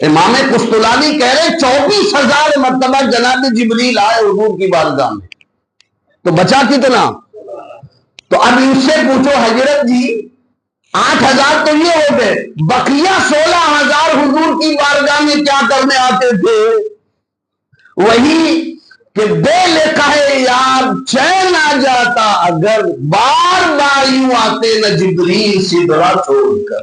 امام قسطلانی کہہ رہے 24,000 مرتبہ جناب جبریل آئے حضور کی بارگاہ میں، تو بچا کتنا؟ تو اب اس سے پوچھو حضرت جی 8,000 تو یہ ہو گئے، بقیہ 16,000 حضور کی بارگاہ میں کیا کرنے آتے تھے؟ وہی کہ بے لکھا یار چین آ جاتا اگر بار بار یوں آتے نہ جبریل سدرہ چھوڑ کر۔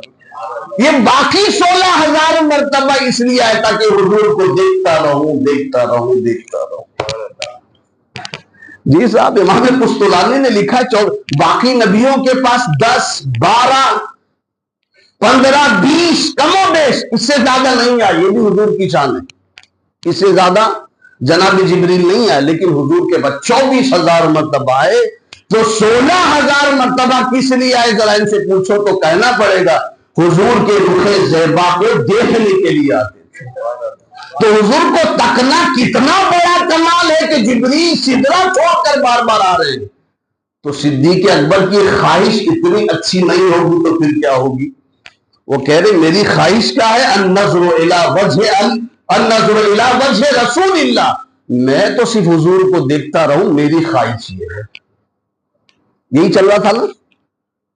یہ باقی 16,000 مرتبہ اس لیے آیا تھا کہ حضور کو دیکھتا رہوں دیکھتا رہوں دیکھتا رہوں۔ جی صاحب امام قسطلانی نے لکھا باقی نبیوں کے پاس 10 12 15 20 کم و بیش اس سے زیادہ نہیں آئے، یہ بھی حضور کی شان ہے، اس سے زیادہ جناب جبریل نہیں آئے، لیکن حضور کے بعد 24,000 مرتبہ آئے، تو 16,000 مرتبہ کس لیے آئے ذرا ان سے پوچھو تو کہنا پڑے گا حضور کے رخ زیبا کو دیکھنے کے لیے آتے تھے۔ تو حضور کو تکنا کتنا بڑا کمال ہے کہ جبریل سدرہ چھوڑ کر بار بار آ رہے ہیں، تو صدیق اکبر کی خواہش اتنی اچھی نہیں ہوگی تو پھر کیا ہوگی؟ وہ کہہ رہے میری خواہش کیا ہے؟ النظر الی وجہ رسول اللہ، میں تو صرف حضور کو دیکھتا رہوں، میری خواہش یہ ہے۔ یہی چل رہا تھا نا۔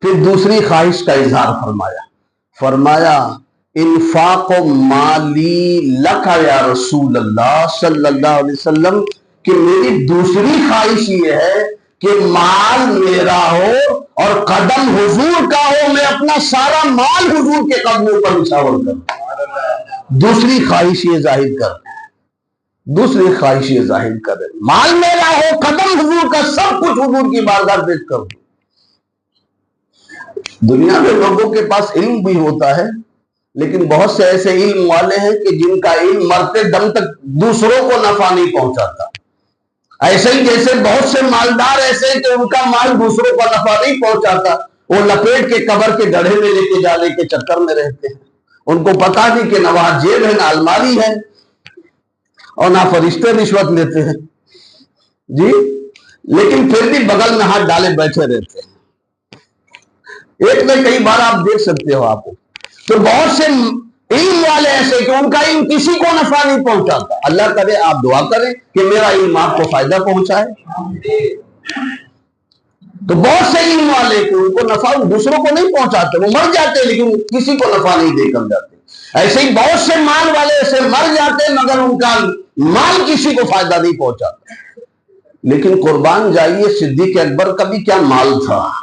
پھر دوسری خواہش کا اظہار فرمایا انفاق مالی لکا یا رسول اللہ صلی اللہ علیہ وسلم، کہ میری دوسری خواہش یہ ہے کہ مال میرا ہو اور قدم حضور کا ہو، میں اپنا سارا مال حضور کے قدموں پر نچھاور کروں۔ دوسری خواہش یہ ظاہر کر مال میرا ہو، قدم حضور کا، سب کچھ حضور کی بارگاہ پیش کروں۔ دنیا میں لوگوں کے پاس علم بھی ہوتا ہے، لیکن بہت سے ایسے علم والے ہیں کہ جن کا علم مرتے دم تک دوسروں کو نفع نہیں پہنچاتا۔ ایسے ہی جیسے بہت سے مالدار ایسے ہیں کہ ان کا مال دوسروں کو نفع نہیں پہنچاتا، وہ لپیٹ کے قبر کے گڑھے میں لے کے جانے کے چکر میں رہتے ہیں، ان کو پتا نہیں کہ نہ وہاں جیب ہے نہ الماری ہے اور نہ فرشتے رشوت لیتے ہیں جی، لیکن پھر بھی بغل میں ہاتھ ڈالے بیٹھے رہتے ہیں۔ ایک میں کئی بار آپ دیکھ سکتے ہو آپ کو، تو بہت سے علم والے ایسے کہ ان کا علم کسی کو نفع نہیں پہنچاتا۔ اللہ کرے آپ دعا کریں کہ میرا علم آپ کو فائدہ پہنچائے۔ تو بہت سے علم والے کہ ان کو نفع دوسروں کو نہیں پہنچاتے، وہ مر جاتے لیکن کسی کو نفع نہیں دے کر جاتے۔ ایسے ہی بہت سے مال والے ایسے مر جاتے مگر ان کا مال کسی کو فائدہ نہیں پہنچاتا۔ لیکن قربان جائیے صدیق اکبر کا بھی کیا مال تھا۔